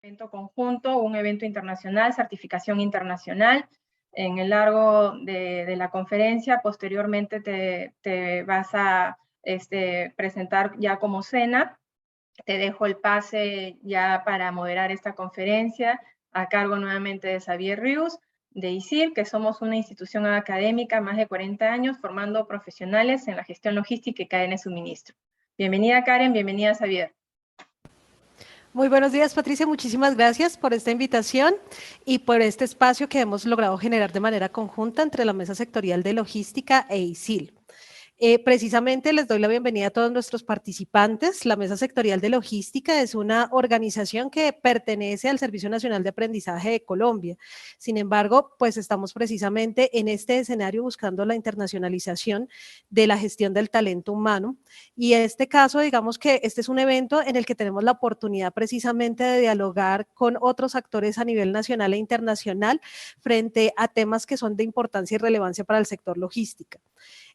evento conjunto, un evento internacional, certificación internacional. En el largo de la conferencia, posteriormente te vas a presentar ya como cena. Te dejo el pase ya para moderar esta conferencia a cargo nuevamente de Xavier Rius, de ISIL, que somos una institución académica más de 40 años formando profesionales en la gestión logística y cadena de suministro. Bienvenida Karen, bienvenida Xavier. Muy buenos días, Patricia. Muchísimas gracias por esta invitación y por este espacio que hemos logrado generar de manera conjunta entre la Mesa Sectorial de Logística e ISIL. Precisamente les doy la bienvenida a todos nuestros participantes. La Mesa Sectorial de Logística es una organización que pertenece al Servicio Nacional de Aprendizaje de Colombia. Sin embargo, pues estamos precisamente en este escenario buscando la internacionalización de la gestión del talento humano. Y en este caso, digamos que este es un evento en el que tenemos la oportunidad precisamente de dialogar con otros actores a nivel nacional e internacional frente a temas que son de importancia y relevancia para el sector logística.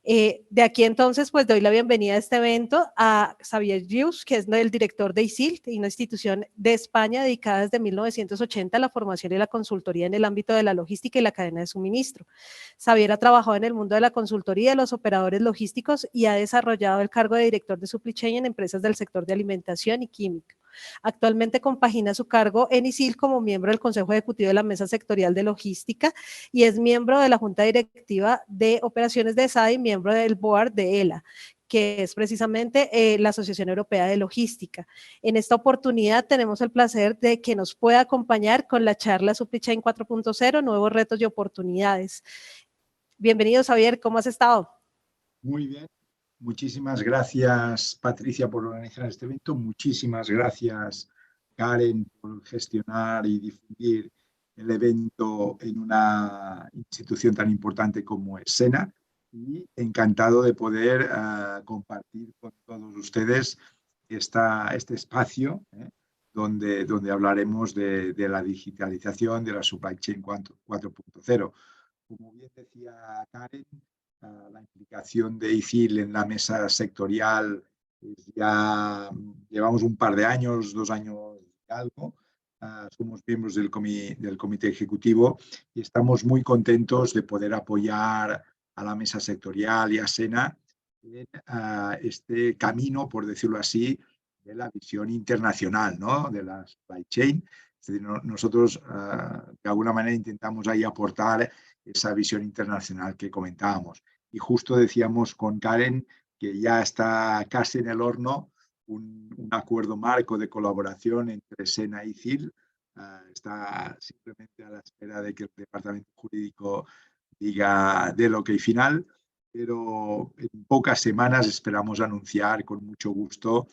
De aquí entonces, pues doy la bienvenida a este evento a Xavier Rius, que es el director de ISIL, una institución de España dedicada desde 1980 a la formación y la consultoría en el ámbito de la logística y la cadena de suministro. Xavier ha trabajado en el mundo de la consultoría de los operadores logísticos y ha desarrollado el cargo de director de supply chain en empresas del sector de alimentación y química. Actualmente compagina su cargo en ISIL como miembro del Consejo Ejecutivo de la Mesa Sectorial de Logística y es miembro de la Junta Directiva de Operaciones de SAI y miembro del board de ELA, que es precisamente la Asociación Europea de Logística. En esta oportunidad tenemos el placer de que nos pueda acompañar con la charla Supply Chain 4.0, nuevos retos y oportunidades. Bienvenido, Xavier, ¿cómo has estado? Muy bien. Muchísimas gracias, Patricia, por organizar este evento. Muchísimas gracias, Karen, por gestionar y difundir el evento en una institución tan importante como es SENA. Y encantado de poder compartir con todos ustedes este espacio donde hablaremos de la digitalización de la Supply Chain 4.0. Como bien decía Karen, la implicación de ISIL en la mesa sectorial ya llevamos un par de años, 2 años y algo. Somos miembros del comité ejecutivo y estamos muy contentos de poder apoyar a la mesa sectorial y a SENA en este camino, por decirlo así, de la visión internacional, ¿no?, de la supply chain. Es decir, nosotros de alguna manera intentamos ahí aportar esa visión internacional que comentábamos. Y justo decíamos con Karen que ya está casi en el horno un acuerdo marco de colaboración entre SENA y ISIL. Está simplemente a la espera de que el departamento jurídico diga del ok final, pero en pocas semanas esperamos anunciar con mucho gusto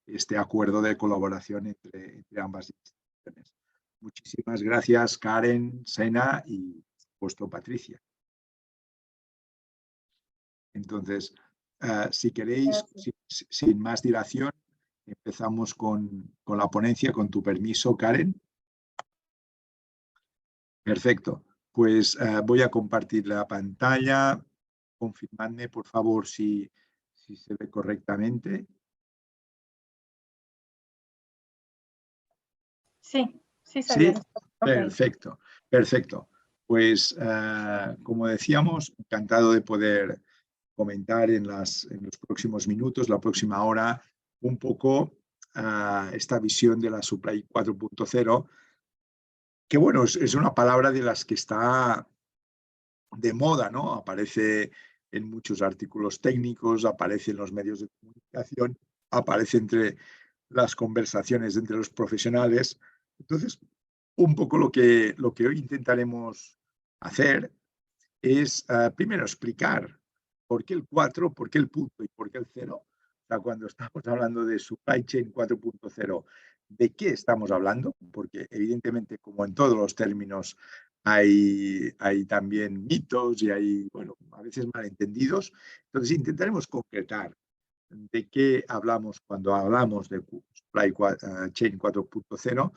este acuerdo de colaboración entre ambas instituciones. Muchísimas gracias, Karen, SENA y, por supuesto, Patricia. Entonces, si queréis, sin más dilación, empezamos con la ponencia, con tu permiso, Karen. Perfecto. Pues voy a compartir la pantalla. Confirmadme, por favor, si se ve correctamente. Sí, sí, Sí, perfecto. Perfecto. Pues, como decíamos, encantado de poder comentar en los próximos minutos, la próxima hora, un poco esta visión de la Supply 4.0, que bueno, es una palabra de las que está de moda, ¿no? Aparece en muchos artículos técnicos, aparece en los medios de comunicación, aparece entre las conversaciones entre los profesionales. Entonces, un poco lo que hoy intentaremos hacer es primero explicar por qué el 4, por qué el punto y por qué el 0. O sea, cuando estamos hablando de Supply Chain 4.0, ¿de qué estamos hablando? Porque evidentemente, como en todos los términos, hay también mitos y hay, bueno, a veces malentendidos. Entonces intentaremos concretar de qué hablamos cuando hablamos de Supply Chain 4.0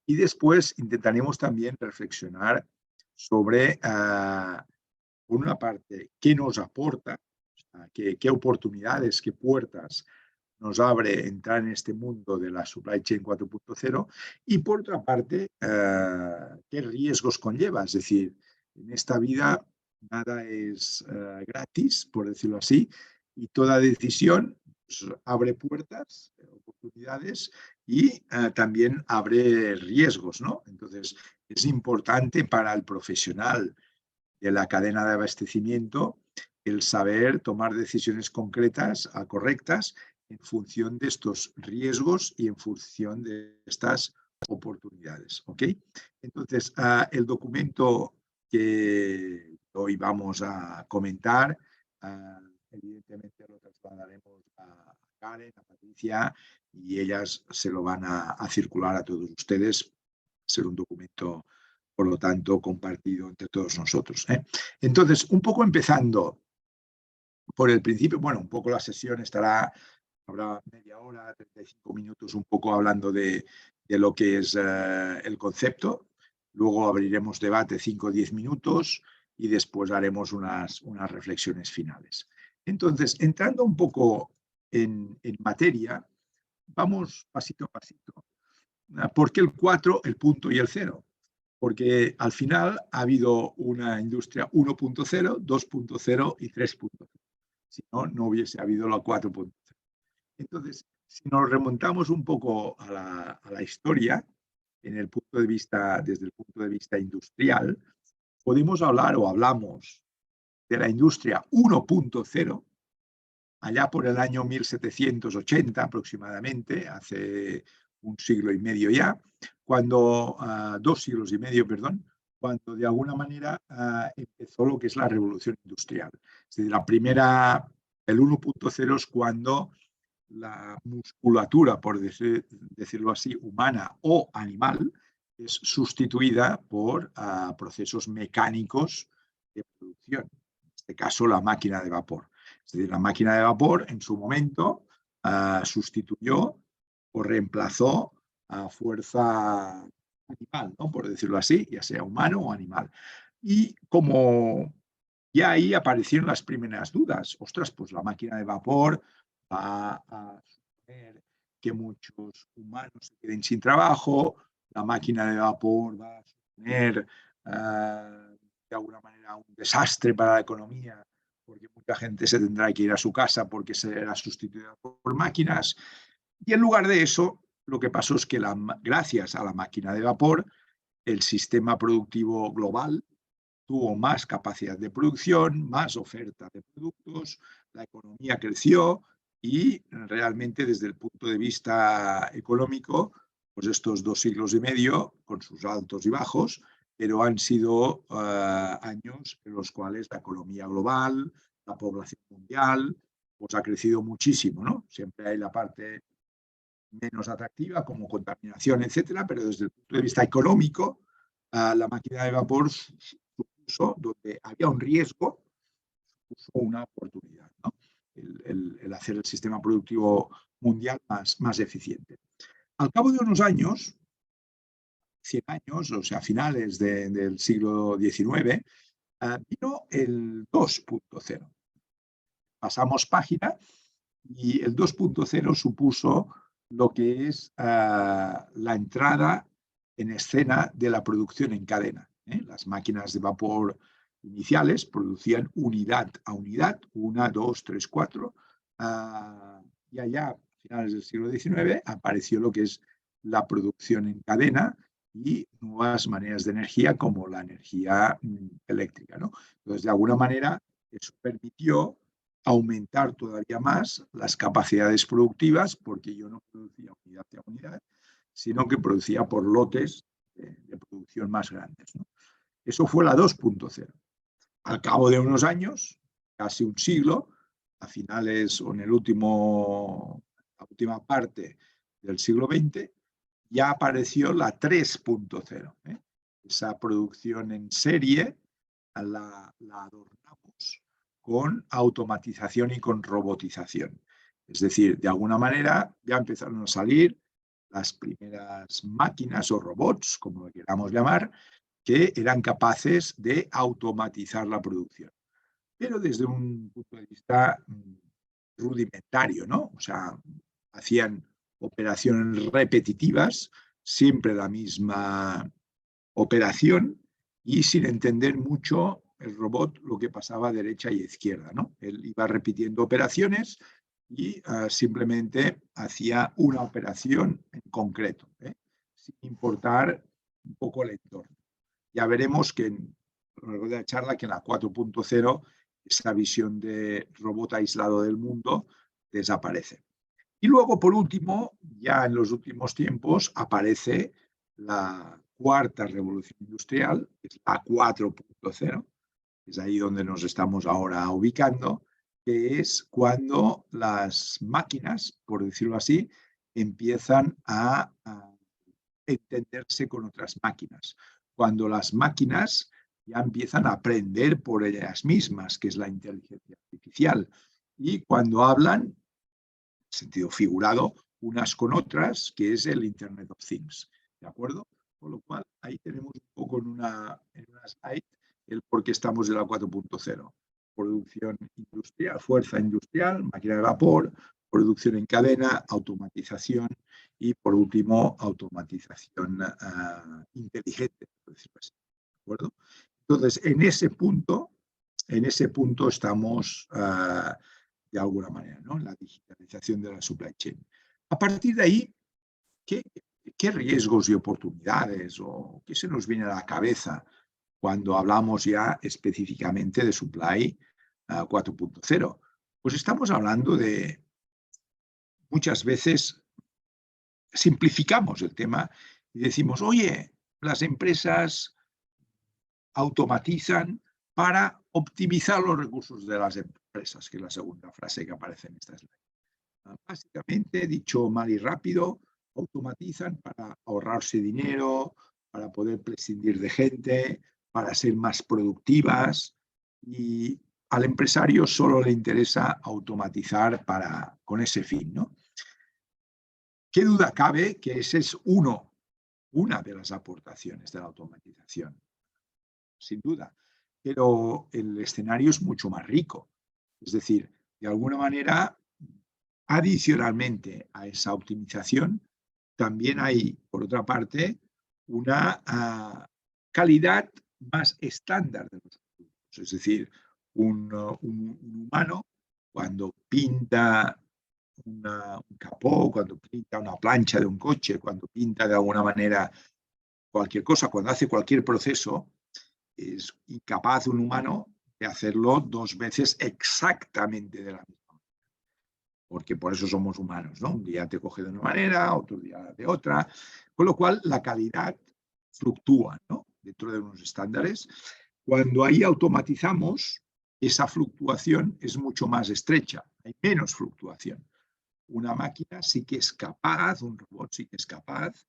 y después intentaremos también reflexionar sobre, por una parte, qué nos aporta, qué oportunidades, qué puertas nos abre entrar en este mundo de la supply chain 4.0 y por otra parte, qué riesgos conlleva. Es decir, en esta vida nada es gratis, por decirlo así, y toda decisión pues, abre puertas, oportunidades y también abre riesgos, ¿no? Entonces, es importante para el profesional de la cadena de abastecimiento el saber tomar decisiones concretas, correctas, en función de estos riesgos y en función de estas oportunidades. ¿Ok? Entonces, el documento que hoy vamos a comentar, evidentemente lo trasladaremos a Karen, a Patricia, y ellas se lo van a circular a todos ustedes. Ser un documento, por lo tanto, compartido entre todos nosotros. Entonces, un poco empezando por el principio, bueno, un poco la sesión habrá media hora, 35 minutos, un poco hablando de lo que es el concepto. Luego abriremos debate 5 o 10 minutos y después haremos unas reflexiones finales. Entonces, entrando un poco en materia, vamos pasito a pasito. ¿Por qué el 4, el punto y el 0? Porque al final ha habido una industria 1.0, 2.0 y 3.0. Si no, no hubiese habido la 4.0. Entonces, si nos remontamos un poco a la historia, desde el punto de vista industrial, podemos hablar o hablamos de la industria 1.0, allá por el año 1780 aproximadamente, hace un siglo y medio ya, cuando, 2 siglos y medio, perdón, cuando de alguna manera empezó lo que es la revolución industrial. Es decir, el 1.0 es cuando la musculatura, por decirlo así, humana o animal, es sustituida por procesos mecánicos de producción. En este caso, la máquina de vapor. Es decir, la máquina de vapor en su momento sustituyó o reemplazó a fuerza animal, ¿no? Por decirlo así, ya sea humano o animal. Y como ya ahí aparecieron las primeras dudas, ostras, pues la máquina de vapor va a suponer que muchos humanos se queden sin trabajo, la máquina de vapor va a suponer de alguna manera un desastre para la economía, porque mucha gente se tendrá que ir a su casa porque será sustituida por máquinas. Y en lugar de eso, lo que pasó es que gracias a la máquina de vapor, el sistema productivo global tuvo más capacidad de producción, más oferta de productos, la economía creció y realmente desde el punto de vista económico, pues estos 2 siglos y medio, con sus altos y bajos, pero han sido años en los cuales la economía global, la población mundial, pues ha crecido muchísimo, ¿no? Siempre hay la parte menos atractiva como contaminación, etcétera, pero desde el punto de vista económico, la máquina de vapor supuso, donde había un riesgo, supuso una oportunidad, ¿no? El hacer el sistema productivo mundial más eficiente. Al cabo de unos años, 100 años, o sea, a finales del siglo XIX, vino el 2.0. Pasamos página y el 2.0 supuso lo que es la entrada en escena de la producción en cadena. Las máquinas de vapor iniciales producían unidad a unidad, 1, 2, 3, 4. Y allá, a finales del siglo XIX, apareció lo que es la producción en cadena y nuevas maneras de energía como la energía eléctrica, ¿no? Entonces, de alguna manera, eso permitió aumentar todavía más las capacidades productivas, porque yo no producía unidad a unidad, sino que producía por lotes de producción más grandes, ¿no? Eso fue la 2.0. Al cabo de unos años, casi un siglo, a finales o en la última parte del siglo XX, ya apareció la 3.0. Esa producción en serie la adornamos con automatización y con robotización. Es decir, de alguna manera ya empezaron a salir las primeras máquinas o robots, como lo queramos llamar, que eran capaces de automatizar la producción. Pero desde un punto de vista rudimentario, ¿no? O sea, hacían operaciones repetitivas, siempre la misma operación y sin entender mucho el robot lo que pasaba a derecha y izquierda, ¿no? Él iba repitiendo operaciones y simplemente hacía una operación en concreto, sin importar un poco el entorno. Ya veremos que a lo largo de la charla que en la 4.0 esa visión de robot aislado del mundo desaparece. Y luego, por último, ya en los últimos tiempos, aparece la cuarta revolución industrial, que es la 4.0, es ahí donde nos estamos ahora ubicando, que es cuando las máquinas, por decirlo así, empiezan a entenderse con otras máquinas. Cuando las máquinas ya empiezan a aprender por ellas mismas, que es la inteligencia artificial, y cuando hablan, en sentido figurado, unas con otras, que es el Internet of Things, ¿de acuerdo? Con lo cual, ahí tenemos un poco en una slide el por qué estamos en la 4.0. Producción industrial, fuerza industrial, máquina de vapor, producción en cadena, automatización y, por último, automatización inteligente, por decirlo así, ¿de acuerdo? Entonces, en ese punto estamos de alguna manera, ¿no? En la digitalización de la supply chain. A partir de ahí, ¿qué riesgos y oportunidades o qué se nos viene a la cabeza cuando hablamos ya específicamente de Supply 4.0? Pues estamos hablando de, muchas veces simplificamos el tema y decimos, oye, las empresas automatizan para optimizar los recursos de las empresas, que es la segunda frase que aparece en esta slide. Básicamente, dicho mal y rápido, automatizan para ahorrarse dinero, para poder prescindir de gente, para ser más productivas, y al empresario solo le interesa automatizar con ese fin, ¿no? ¿Qué duda cabe que ese es una de las aportaciones de la automatización? Sin duda, pero el escenario es mucho más rico. Es decir, de alguna manera, adicionalmente a esa optimización, también hay, por otra parte, una calidad más estándar de los productos. Es decir, un humano, cuando pinta un capó, cuando pinta una plancha de un coche, cuando pinta de alguna manera cualquier cosa, cuando hace cualquier proceso, es incapaz un humano de hacerlo dos veces exactamente de la misma manera. Porque por eso somos humanos, ¿no? Un día te coge de una manera, otro día de otra, con lo cual la calidad fluctúa, ¿no? Dentro de unos estándares. Cuando ahí automatizamos, esa fluctuación es mucho más estrecha, hay menos fluctuación. Una máquina sí que es capaz, un robot sí que es capaz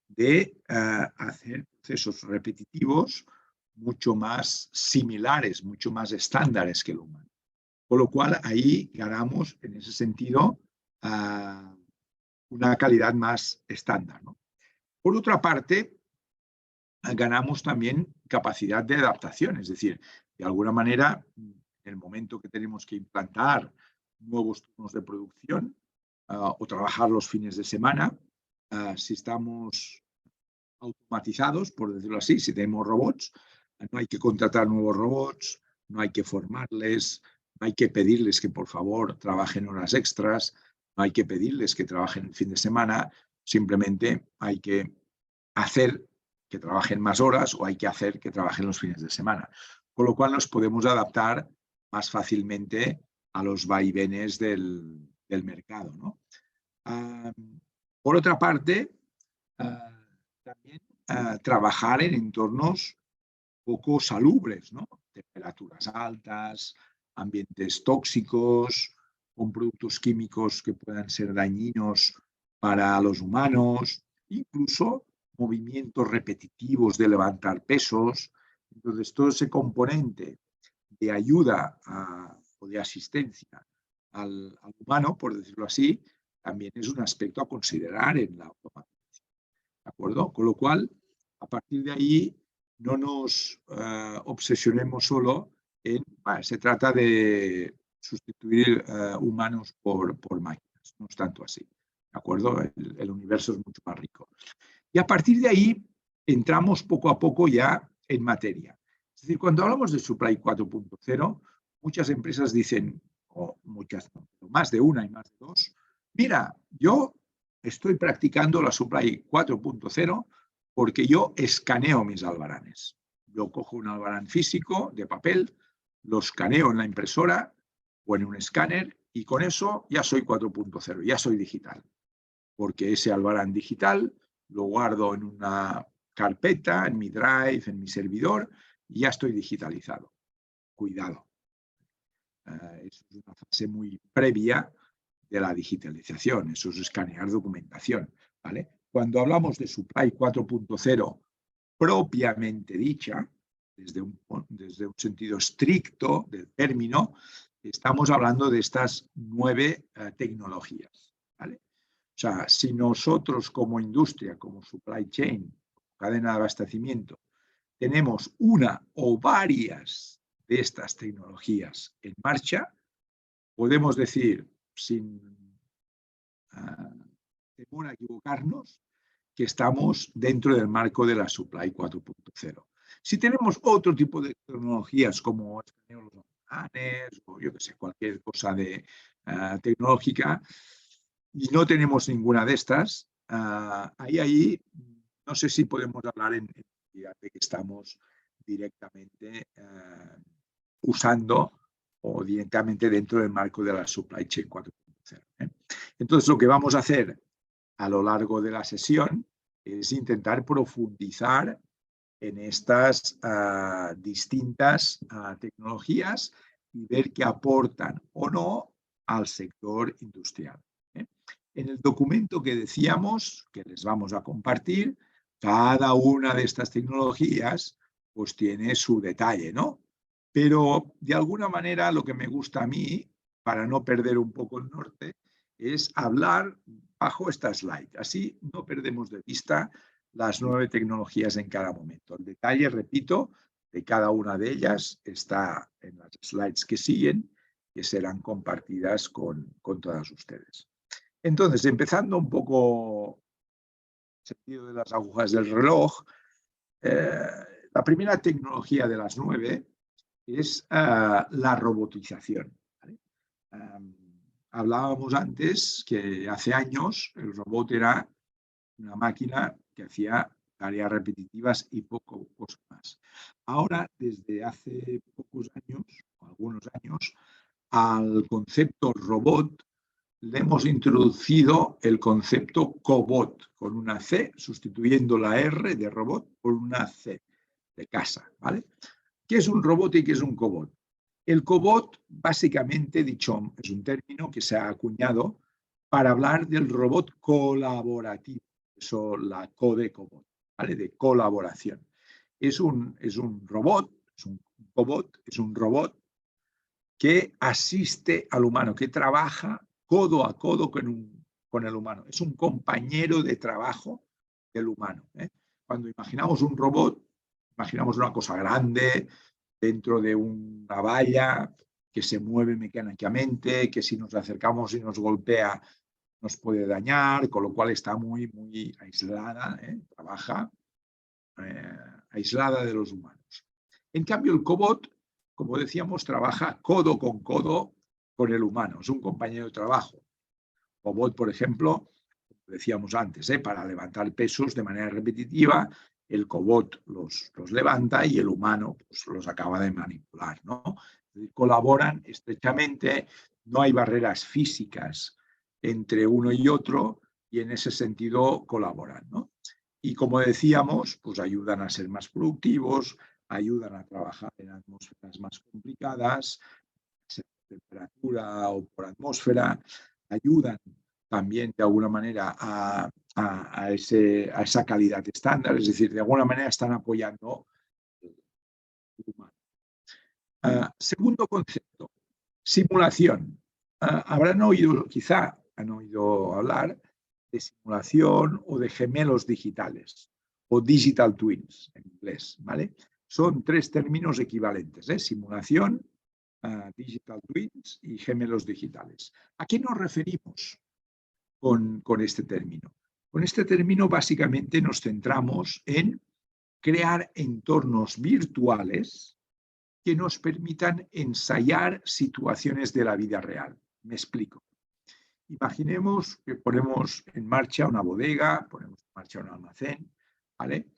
de hacer procesos repetitivos mucho más similares, mucho más estándares que el humano. Con lo cual, ahí ganamos, en ese sentido, una calidad más estándar, ¿no? Por otra parte, ganamos también capacidad de adaptación, es decir, de alguna manera, en el momento que tenemos que implantar nuevos turnos de producción o trabajar los fines de semana, si estamos automatizados, por decirlo así, si tenemos robots, no hay que contratar nuevos robots, no hay que formarles, no hay que pedirles que por favor trabajen horas extras, no hay que pedirles que trabajen el fin de semana, simplemente hay que hacer que trabajen más horas o hay que hacer que trabajen los fines de semana. Con lo cual nos podemos adaptar más fácilmente a los vaivenes del mercado, ¿no? Por otra parte, también trabajar en entornos poco salubres, ¿no? Temperaturas altas, ambientes tóxicos, con productos químicos que puedan ser dañinos para los humanos, incluso movimientos repetitivos de levantar pesos. Entonces, todo ese componente de ayuda o de asistencia al humano, por decirlo así, también es un aspecto a considerar en la automatización. ¿De acuerdo? Con lo cual, a partir de ahí, no nos obsesionemos solo en, se trata de sustituir humanos por máquinas, no es tanto así. ¿de acuerdo? El universo es mucho más rico. Y a partir de ahí entramos poco a poco ya en materia. Es decir, cuando hablamos de Supply 4.0, muchas empresas dicen, o muchas no, más de una y más de dos, mira, yo estoy practicando la Supply 4.0 porque yo escaneo mis albaranes. Yo cojo un albarán físico de papel, lo escaneo en la impresora o en un escáner y con eso ya soy 4.0, ya soy digital. Porque ese albarán digital lo guardo en una carpeta, en mi drive, en mi servidor y ya estoy digitalizado. Cuidado. Eso es una fase muy previa de la digitalización, eso es escanear documentación, ¿vale? Cuando hablamos de Supply 4.0 propiamente dicha, desde un sentido estricto del término, estamos hablando de estas 9 tecnologías, ¿vale? O sea, si nosotros como industria, como supply chain, cadena de abastecimiento, tenemos una o varias de estas tecnologías en marcha, podemos decir, sin temor a equivocarnos, que estamos dentro del marco de la Supply 4.0. Si tenemos otro tipo de tecnologías como los almacenes o yo que sé, cualquier cosa tecnológica, y no tenemos ninguna de estas, ahí no sé si podemos hablar de que estamos directamente usando o directamente dentro del marco de la Supply Chain 4.0. Entonces, lo que vamos a hacer a lo largo de la sesión es intentar profundizar en estas distintas tecnologías y ver qué aportan o no al sector industrial. En el documento que decíamos, que les vamos a compartir, cada una de estas tecnologías pues tiene su detalle, ¿no? Pero de alguna manera lo que me gusta a mí, para no perder un poco el norte, es hablar bajo esta slide. Así no perdemos de vista las 9 tecnologías en cada momento. El detalle, repito, de cada una de ellas está en las slides que siguen, que serán compartidas con todas ustedes. Entonces, empezando un poco el sentido de las agujas del reloj, la primera tecnología de las 9 es la robotización, ¿vale? Hablábamos antes que hace años el robot era una máquina que hacía tareas repetitivas y poco más. Ahora, desde hace pocos años, o algunos años, al concepto robot le hemos introducido el concepto cobot, con una C, sustituyendo la R de robot por una C de casa, ¿vale? ¿Qué es un robot y qué es un cobot? El cobot, básicamente dicho, es un término que se ha acuñado para hablar del robot colaborativo, eso la co de cobot, ¿vale? De colaboración. Es un robot, es un cobot, es un robot que asiste al humano, que trabaja codo a codo con el humano. Es un compañero de trabajo del humano. Cuando imaginamos un robot, imaginamos una cosa grande dentro de una valla que se mueve mecánicamente, que si nos acercamos y nos golpea nos puede dañar, con lo cual está muy, muy aislada, trabaja aislada de los humanos. En cambio, el cobot, como decíamos, trabaja codo con el humano, es un compañero de trabajo. Cobot, por ejemplo, como decíamos antes, para levantar pesos de manera repetitiva, el cobot los levanta y el humano pues, los acaba de manipular, ¿no? Colaboran estrechamente, no hay barreras físicas entre uno y otro y en ese sentido colaboran, ¿no? Y como decíamos, pues ayudan a ser más productivos, ayudan a trabajar en atmósferas más complicadas, por temperatura o por atmósfera, ayudan también de alguna manera a esa calidad estándar, es decir, de alguna manera están apoyando el humano. Segundo concepto, simulación. Quizá han oído hablar de simulación o de gemelos digitales o digital twins en inglés, ¿vale? Son 3 términos equivalentes, simulación, digital twins y gemelos digitales. ¿A qué nos referimos con este término? Con este término básicamente nos centramos en crear entornos virtuales que nos permitan ensayar situaciones de la vida real. Me explico. Imaginemos que ponemos en marcha una bodega, ponemos en marcha un almacén, ¿vale?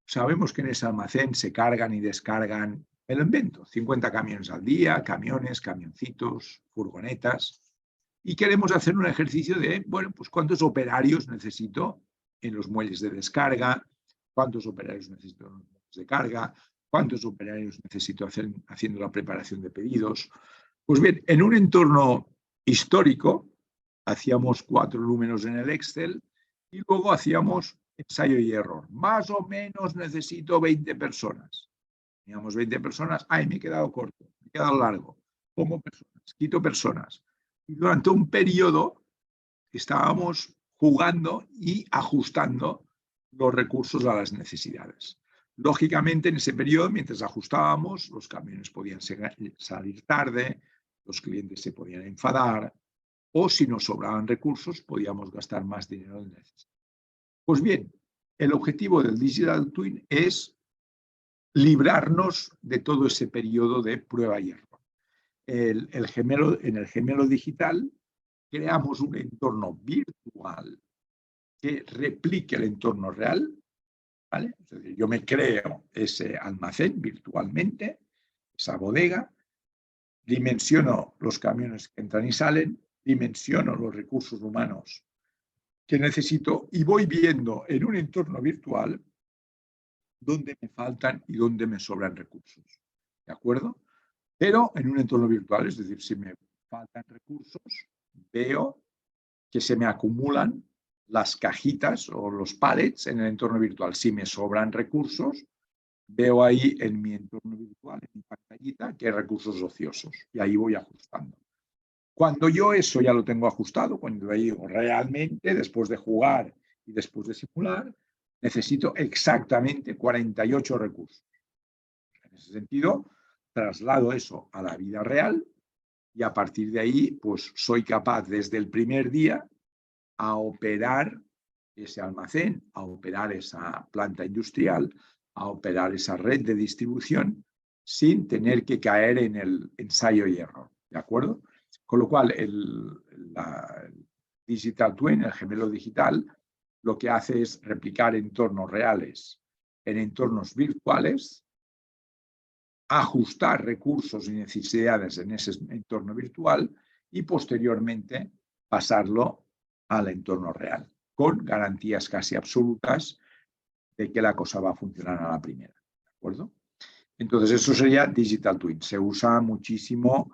Sabemos que en ese almacén se cargan y descargan, me lo invento, 50 camiones al día, camiones, camioncitos, furgonetas, y queremos hacer un ejercicio de, bueno, pues cuántos operarios necesito en los muelles de descarga, cuántos operarios necesito en los muelles de carga, cuántos operarios necesito haciendo la preparación de pedidos. Pues bien, en un entorno histórico, hacíamos 4 números en el Excel y luego hacíamos ensayo y error. Más o menos necesito 20 personas. Teníamos 20 personas, ay, me he quedado corto, me he quedado largo. Pongo personas, quito personas. Y durante un periodo estábamos jugando y ajustando los recursos a las necesidades. Lógicamente, en ese periodo, mientras ajustábamos, los camiones podían salir tarde, los clientes se podían enfadar, o si nos sobraban recursos, podíamos gastar más dinero del necesario. Pues bien, el objetivo del Digital Twin es librarnos de todo ese periodo de prueba y error. En el gemelo digital creamos un entorno virtual que replique el entorno real, ¿vale? Es decir, yo me creo ese almacén virtualmente, esa bodega, dimensiono los camiones que entran y salen, dimensiono los recursos humanos que necesito y voy viendo en un entorno virtual dónde me faltan y dónde me sobran recursos. ¿De acuerdo? Pero en un entorno virtual, es decir, si me faltan recursos, veo que se me acumulan las cajitas o los pallets en el entorno virtual. Si me sobran recursos, veo ahí en mi entorno virtual, en mi pantallita, que hay recursos ociosos y ahí voy ajustando. Cuando yo eso ya lo tengo ajustado, cuando digo realmente, después de jugar y después de simular, necesito exactamente 48 recursos. En ese sentido, traslado eso a la vida real y a partir de ahí, pues soy capaz desde el primer día a operar ese almacén, a operar esa planta industrial, a operar esa red de distribución sin tener que caer en el ensayo y error. ¿De acuerdo? Con lo cual, el Digital Twin, el gemelo digital, lo que hace es replicar entornos reales en entornos virtuales, ajustar recursos y necesidades en ese entorno virtual y posteriormente pasarlo al entorno real, con garantías casi absolutas de que la cosa va a funcionar a la primera. ¿De acuerdo? Entonces, eso sería Digital Twin. Se usa muchísimo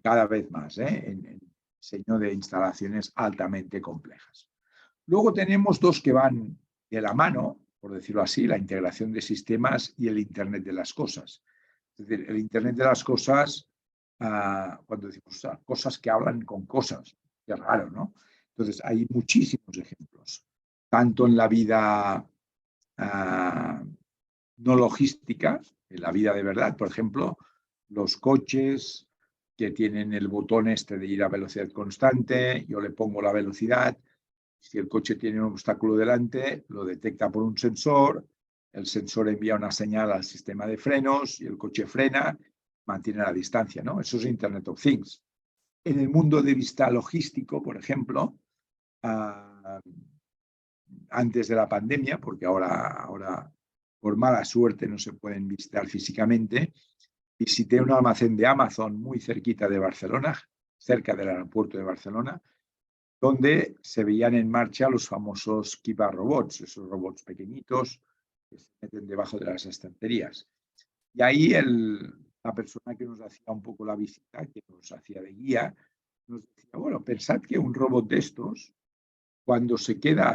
cada vez más en diseño de instalaciones altamente complejas. Luego tenemos dos que van de la mano, por decirlo así, la integración de sistemas y el Internet de las cosas. Es decir, el Internet de las cosas, cuando decimos cosas que hablan con cosas, qué raro, ¿no? Entonces, hay muchísimos ejemplos, tanto en la vida no logística, en la vida de verdad, por ejemplo, los coches que tienen el botón este de ir a velocidad constante, yo le pongo la velocidad, si el coche tiene un obstáculo delante, lo detecta por un sensor, el sensor envía una señal al sistema de frenos y el coche frena, mantiene la distancia, ¿no? Eso es Internet of Things. En el mundo de vista logístico, por ejemplo, antes de la pandemia, porque ahora por mala suerte no se pueden visitar físicamente, visité un almacén de Amazon muy cerquita de Barcelona, cerca del aeropuerto de Barcelona, donde se veían en marcha los famosos Kiva robots, esos robots pequeñitos que se meten debajo de las estanterías. Y ahí la persona que nos hacía un poco la visita, que nos hacía de guía, nos decía, bueno, pensad que un robot de estos, cuando se queda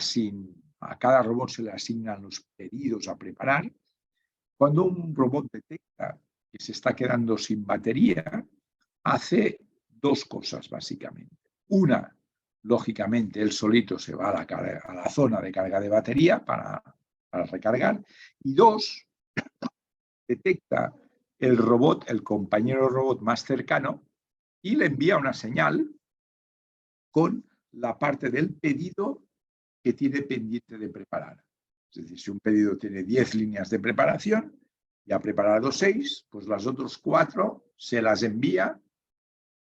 a cada robot se le asignan los pedidos a preparar, cuando un robot detecta que se está quedando sin batería, hace dos cosas básicamente. Una, lógicamente, él solito se va a la zona de carga de batería para recargar. Y dos, detecta el robot, el compañero robot más cercano, y le envía una señal con la parte del pedido que tiene pendiente de preparar. Es decir, si un pedido tiene 10 líneas de preparación y ha preparado 6, pues las otras 4 se las envía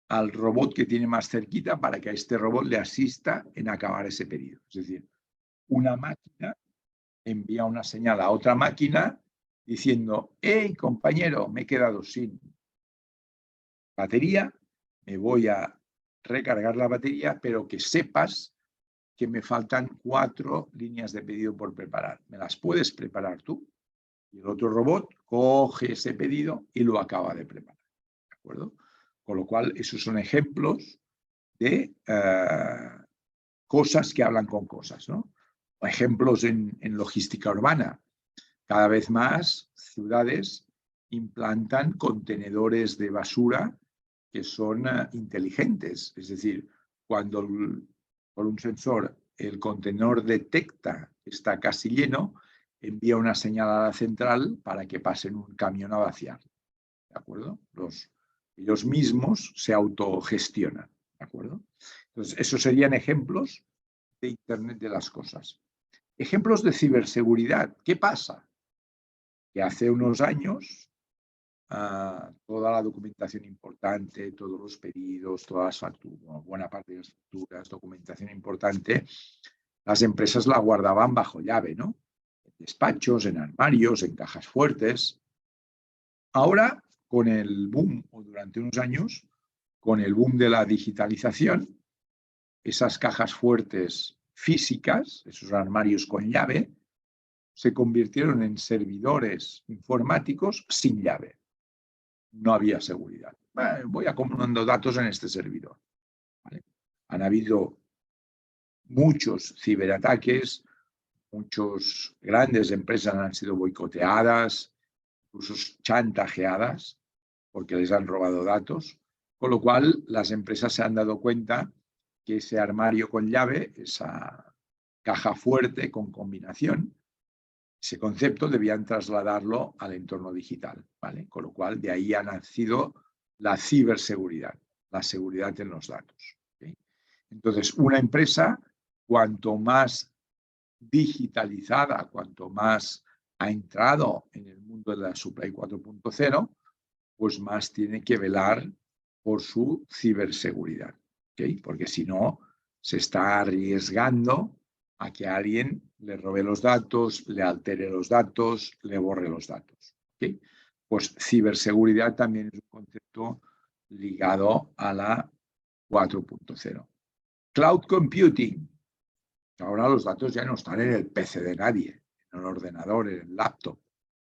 al robot que tiene más cerquita para que a este robot le asista en acabar ese pedido. Es decir, una máquina envía una señal a otra máquina diciendo: hey, compañero, me he quedado sin batería, me voy a recargar la batería, pero que sepas que me faltan 4 líneas de pedido por preparar. ¿Me las puedes preparar tú? Y el otro robot coge ese pedido y lo acaba de preparar. ¿De acuerdo? Con lo cual, esos son ejemplos de cosas que hablan con cosas, ¿no? Ejemplos en logística urbana. Cada vez más ciudades implantan contenedores de basura que son inteligentes. Es decir, cuando por un sensor el contenedor detecta que está casi lleno, envía una señal a la central para que pasen un camión a vaciar. ¿De acuerdo? Ellos mismos se autogestionan. ¿De acuerdo? Entonces, esos serían ejemplos de Internet de las cosas. Ejemplos de ciberseguridad. ¿Qué pasa? Que hace unos años toda la documentación importante, todos los pedidos, todas las facturas, buena parte de las facturas, documentación importante, las empresas la guardaban bajo llave, ¿no? En despachos, en armarios, en cajas fuertes. Ahora, con el boom, o durante unos años, con el boom de la digitalización, esas cajas fuertes físicas, esos armarios con llave, se convirtieron en servidores informáticos sin llave. No había seguridad. Voy acumulando datos en este servidor. ¿Vale? Han habido muchos ciberataques, muchas grandes empresas han sido boicoteadas, incluso chantajeadas, porque les han robado datos, con lo cual las empresas se han dado cuenta que ese armario con llave, esa caja fuerte con combinación, ese concepto debían trasladarlo al entorno digital, ¿vale? Con lo cual de ahí ha nacido la ciberseguridad, la seguridad en los datos. ¿Okay? Entonces, una empresa, cuanto más digitalizada, cuanto más ha entrado en el mundo de la Supply 4.0, pues más tiene que velar por su ciberseguridad. ¿Okay? Porque si no, se está arriesgando a que alguien le robe los datos, le altere los datos, le borre los datos. ¿Okay? Pues ciberseguridad también es un concepto ligado a la 4.0. Cloud computing. Ahora los datos ya no están en el PC de nadie, en el ordenador, en el laptop.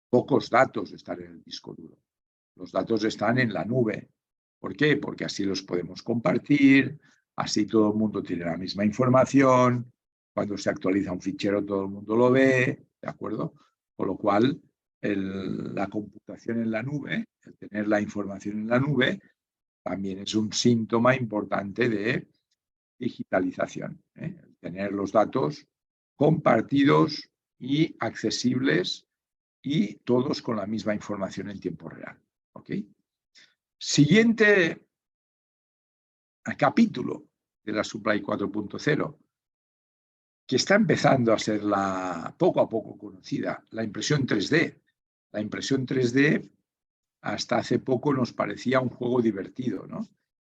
Pocos datos están en el disco duro. Los datos están en la nube. ¿Por qué? Porque así los podemos compartir, así todo el mundo tiene la misma información. Cuando se actualiza un fichero todo el mundo lo ve, ¿de acuerdo? Con lo cual, la computación en la nube, el tener la información en la nube, también es un síntoma importante de digitalización. El tener los datos compartidos y accesibles y todos con la misma información en tiempo real. ¿Ok? Siguiente capítulo de la Supply 4.0, que está empezando a ser poco a poco conocida, la impresión 3D. La impresión 3D hasta hace poco nos parecía un juego divertido, ¿no?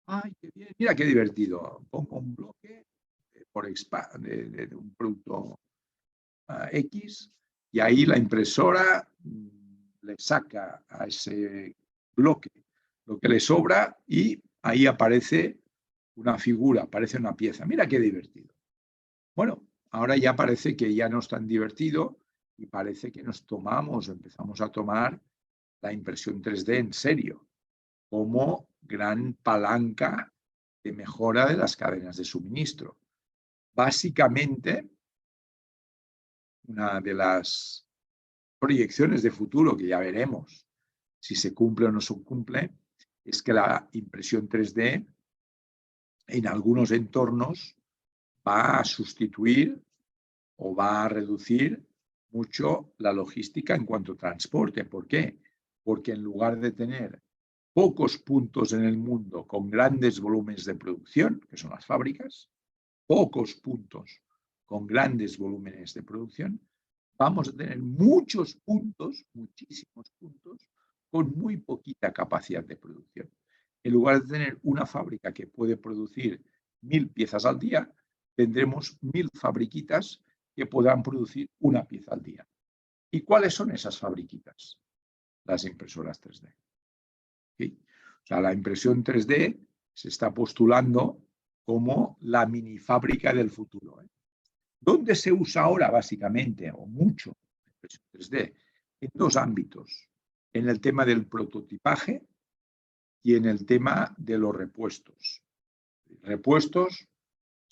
¡Ay, qué bien! Mira qué divertido. Pongo un bloque de un producto X y ahí la impresora le saca a ese bloque lo que le sobra y ahí aparece una figura, aparece una pieza. Mira qué divertido. Bueno, ahora ya parece que ya no es tan divertido y parece que empezamos a tomar la impresión 3D en serio, como gran palanca de mejora de las cadenas de suministro. Básicamente, una de las proyecciones de futuro que ya veremos si se cumple o no se cumple, es que la impresión 3D en algunos entornos va a sustituir o va a reducir mucho la logística en cuanto a transporte. ¿Por qué? Porque en lugar de tener pocos puntos en el mundo con grandes volúmenes de producción, que son las fábricas, pocos puntos con grandes volúmenes de producción, vamos a tener muchos puntos, muchísimos puntos, con muy poquita capacidad de producción. En lugar de tener una fábrica que puede producir 1000 piezas al día, tendremos 1000 fabriquitas que podrán producir una pieza al día. ¿Y cuáles son esas fabriquitas? Las impresoras 3D. ¿Sí? O sea, la impresión 3D se está postulando como la mini fábrica del futuro. ¿Dónde se usa ahora básicamente, o mucho, la impresión 3D? En dos ámbitos. En el tema del prototipaje y en el tema de los repuestos. Repuestos,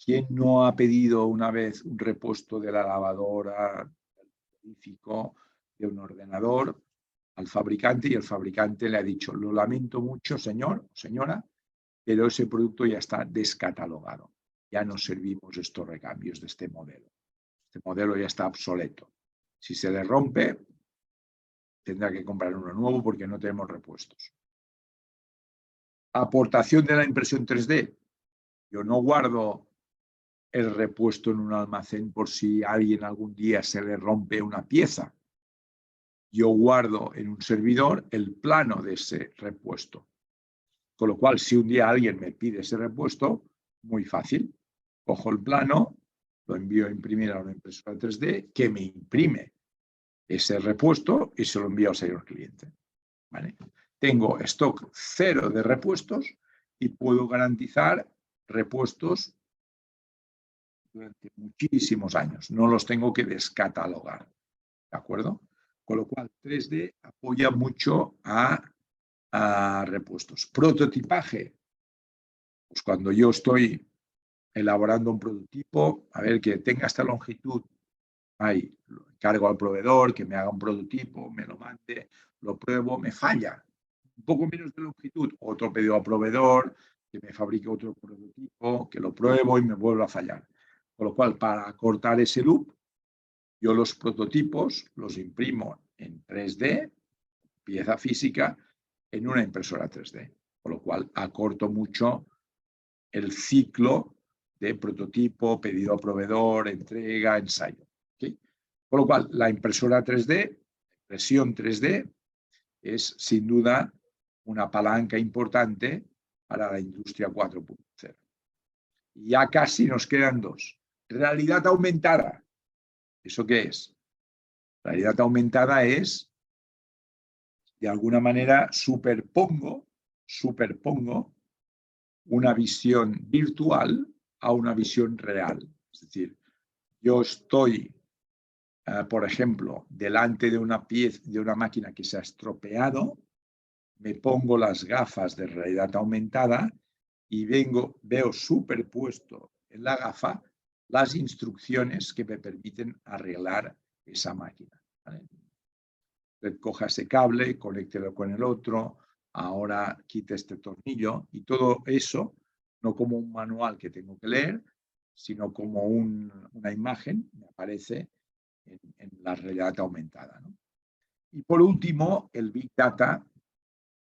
¿quién no ha pedido una vez un repuesto de la lavadora, del frigorífico, de un ordenador al fabricante y el fabricante le ha dicho, lo lamento mucho, señor o señora, pero ese producto ya está descatalogado. Ya no servimos estos recambios de este modelo. Este modelo ya está obsoleto. Si se le rompe, tendrá que comprar uno nuevo porque no tenemos repuestos. Aportación de la impresión 3D. Yo no guardo el repuesto en un almacén por si a alguien algún día se le rompe una pieza. Yo guardo en un servidor el plano de ese repuesto. Con lo cual, si un día alguien me pide ese repuesto, muy fácil. Cojo el plano, lo envío a imprimir a una impresora 3D que me imprime ese repuesto y se lo envío al señor cliente. ¿Vale? Tengo stock cero de repuestos y puedo garantizar repuestos durante muchísimos años. No los tengo que descatalogar. ¿De acuerdo? Con lo cual, 3D apoya mucho a repuestos. Prototipaje. Pues cuando yo estoy elaborando un prototipo, a ver, que tenga esta longitud, ahí, lo encargo al proveedor que me haga un prototipo, me lo mande, lo pruebo, me falla. Un poco menos de longitud, otro pedido al proveedor, que me fabrique otro prototipo, que lo pruebo y me vuelva a fallar. Con lo cual, para acortar ese loop, yo los prototipos los imprimo en 3D, pieza física, en una impresora 3D. Con lo cual, acorto mucho el ciclo de prototipo, pedido a proveedor, entrega, ensayo. ¿Okay? Con lo cual, la impresora 3D, impresión 3D, es sin duda una palanca importante para la industria 4.0. Y ya casi nos quedan dos. Realidad aumentada. ¿Eso qué es? Realidad aumentada es, de alguna manera, superpongo una visión virtual a una visión real. Es decir, yo estoy, por ejemplo, delante de una pieza, de una máquina que se ha estropeado, me pongo las gafas de realidad aumentada y veo superpuesto en la gafa las instrucciones que me permiten arreglar esa máquina. ¿Vale? Coja ese cable, conéctelo con el otro, ahora quite este tornillo y todo eso, no como un manual que tengo que leer, sino como una imagen, me aparece en la realidad aumentada, ¿no? Y por último, el Big Data,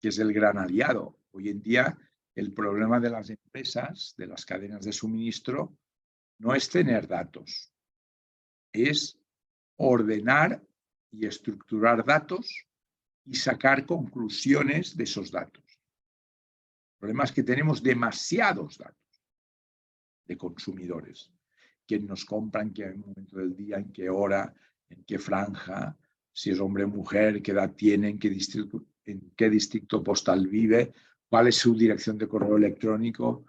que es el gran aliado. Hoy en día, el problema de las empresas, de las cadenas de suministro, no es tener datos, es ordenar y estructurar datos y sacar conclusiones de esos datos. El problema es que tenemos demasiados datos de consumidores. Quién nos compra, en qué momento del día, en qué hora, en qué franja, si es hombre o mujer, qué edad tiene, en qué distrito postal vive, cuál es su dirección de correo electrónico.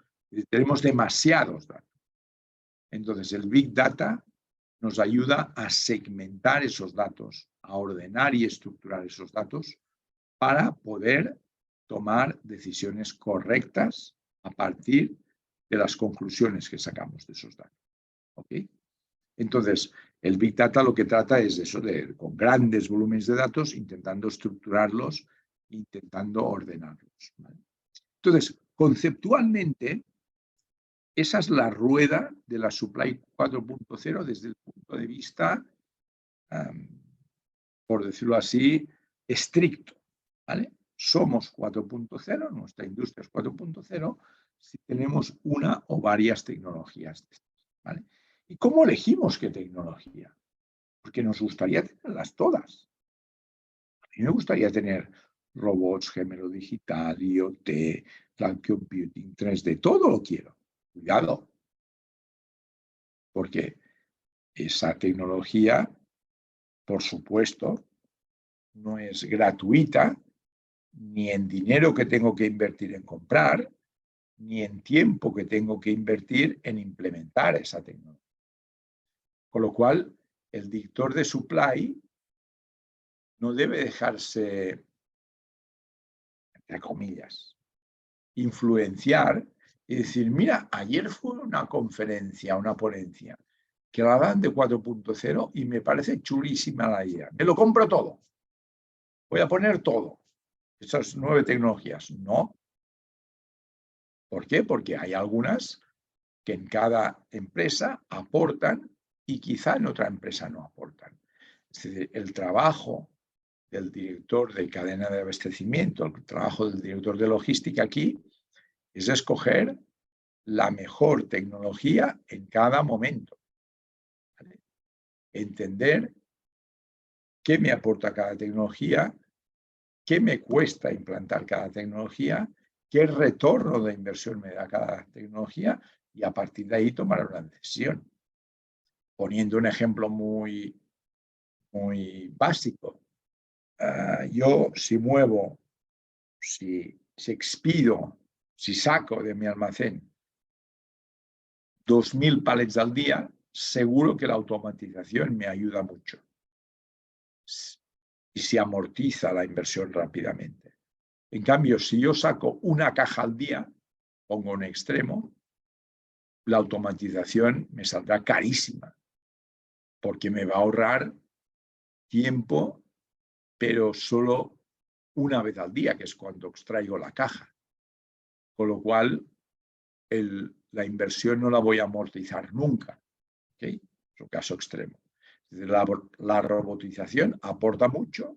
Tenemos demasiados datos. Entonces, el Big Data nos ayuda a segmentar esos datos, a ordenar y estructurar esos datos para poder tomar decisiones correctas a partir de las conclusiones que sacamos de esos datos. ¿Okay? Entonces, el Big Data lo que trata es eso, con grandes volúmenes de datos, intentando estructurarlos, intentando ordenarlos. ¿Vale? Entonces, conceptualmente, esa es la rueda de la Supply 4.0 desde el punto de vista, por decirlo así, estricto. ¿Vale? Somos 4.0, nuestra industria es 4.0, si tenemos una o varias tecnologías. ¿vale? ¿Y cómo elegimos qué tecnología? Porque nos gustaría tenerlas todas. A mí me gustaría tener robots, gemelo digital, IoT, cloud computing, 3D, todo lo quiero. Cuidado, porque esa tecnología, por supuesto, no es gratuita, ni en dinero que tengo que invertir en comprar, ni en tiempo que tengo que invertir en implementar esa tecnología. Con lo cual, el director de supply no debe dejarse, entre comillas, influenciar y decir, mira, ayer fue una conferencia, una ponencia, que la dan de 4.0 y me parece chulísima la idea. Me lo compro todo. Voy a poner todo. Esas 9 tecnologías. No. ¿Por qué? Porque hay algunas que en cada empresa aportan y quizá en otra empresa no aportan. Es decir, el trabajo del director de cadena de abastecimiento, el trabajo del director de logística aquí, es escoger la mejor tecnología en cada momento. ¿Vale? Entender qué me aporta cada tecnología, qué me cuesta implantar cada tecnología, qué retorno de inversión me da cada tecnología y a partir de ahí tomar una decisión. Poniendo un ejemplo muy básico. Yo si muevo, si expido, si saco de mi almacén 2.000 palets al día, seguro que la automatización me ayuda mucho. Y se amortiza la inversión rápidamente. En cambio, si yo saco una caja al día, pongo un extremo, la automatización me saldrá carísima, porque me va a ahorrar tiempo, pero solo una vez al día, que es cuando extraigo la caja. Con lo cual, la inversión no la voy a amortizar nunca. ¿Okay? Es un caso extremo. La robotización aporta mucho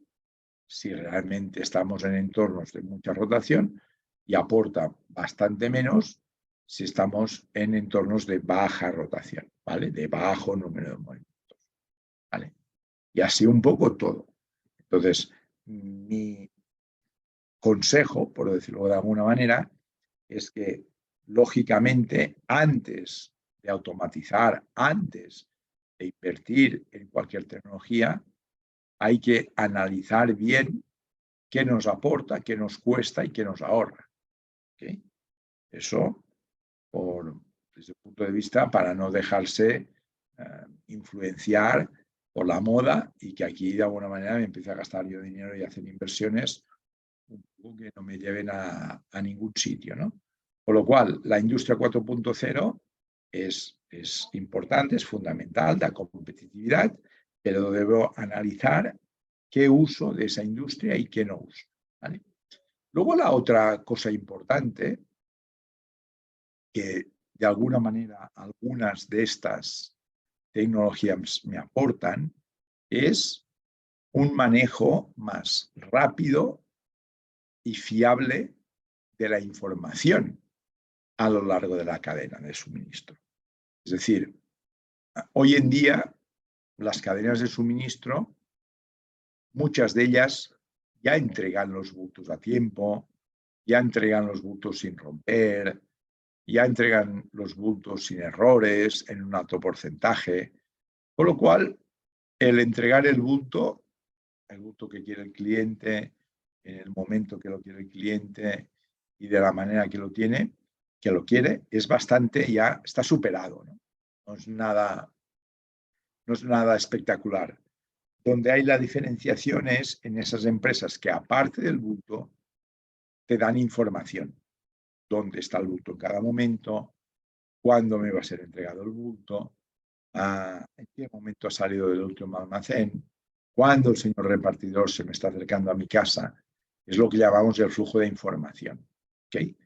si realmente estamos en entornos de mucha rotación y aporta bastante menos si estamos en entornos de baja rotación, ¿vale? De bajo número de movimientos, ¿vale? Y así un poco todo. Entonces, mi consejo, por decirlo de alguna manera, es que, lógicamente, antes de automatizar, antes de invertir en cualquier tecnología, hay que analizar bien qué nos aporta, qué nos cuesta y qué nos ahorra. ¿Okay? Eso, desde el punto de vista, para no dejarse influenciar por la moda y que aquí, de alguna manera, me empiece a gastar yo dinero y hacer inversiones un poco que no me lleven a ningún sitio, ¿no? Con lo cual, la industria 4.0 es importante, es fundamental, da competitividad, pero debo analizar qué uso de esa industria y qué no uso. ¿Vale? Luego, la otra cosa importante, que de alguna manera algunas de estas tecnologías me aportan, es un manejo más rápido y fiable de la información a lo largo de la cadena de suministro. Es decir, hoy en día las cadenas de suministro, muchas de ellas ya entregan los bultos a tiempo, ya entregan los bultos sin romper, ya entregan los bultos sin errores en un alto porcentaje, con lo cual el entregar el bulto que quiere el cliente, en el momento que lo quiere el cliente y de la manera que lo quiere, es bastante, ya está superado, ¿no? No es nada espectacular. Donde hay la diferenciación es en esas empresas que, aparte del bulto, te dan información. Dónde está el bulto en cada momento, cuándo me va a ser entregado el bulto, en qué momento ha salido del último almacén, cuándo el señor repartidor se me está acercando a mi casa. Es lo que llamamos el flujo de información. ¿Okay?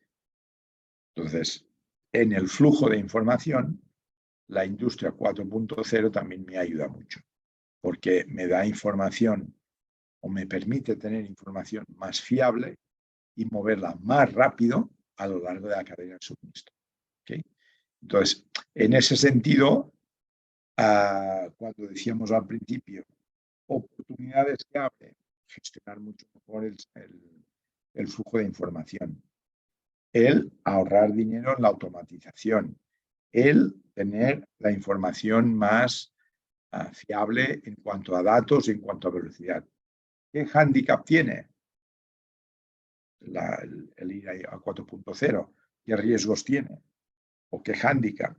Entonces, en el flujo de información, la industria 4.0 también me ayuda mucho, porque me da información o me permite tener información más fiable y moverla más rápido a lo largo de la cadena de suministro. ¿Okay? Entonces, en ese sentido, cuando decíamos al principio, oportunidades que abre, gestionar mucho mejor el flujo de información, el ahorrar dinero en la automatización, el tener la información más fiable en cuanto a datos y en cuanto a velocidad. ¿Qué hándicap tiene el ir a 4.0? ¿Qué riesgos tiene? ¿O qué hándicap?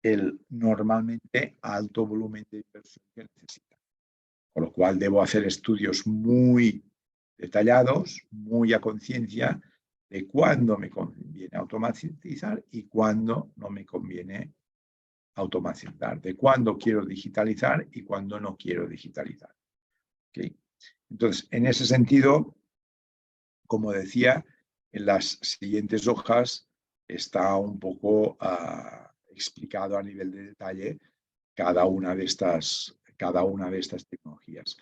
El normalmente alto volumen de inversión que necesita. Con lo cual debo hacer estudios muy detallados, muy a conciencia de cuándo me conviene automatizar y cuándo no me conviene automatizar, de cuándo quiero digitalizar y cuándo no quiero digitalizar. ¿Okay? Entonces, en ese sentido, como decía, en las siguientes hojas está un poco explicado a nivel de detalle cada una de estas tecnologías.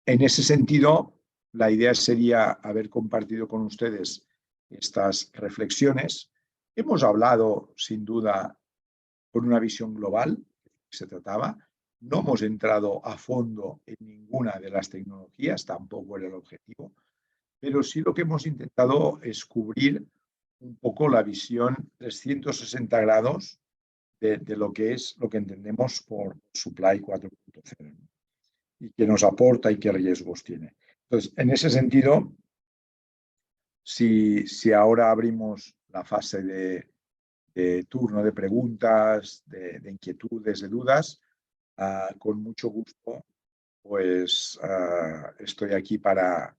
En ese sentido, la idea sería haber compartido con ustedes estas reflexiones. Hemos hablado, sin duda, con una visión global, que se trataba. No hemos entrado a fondo en ninguna de las tecnologías, tampoco era el objetivo, pero sí lo que hemos intentado es cubrir un poco la visión 360 grados de lo que es lo que entendemos por Supply 4.0 y qué nos aporta y qué riesgos tiene. Entonces, en ese sentido, si ahora abrimos la fase de turno de preguntas, de inquietudes, de dudas, con mucho gusto, pues estoy aquí para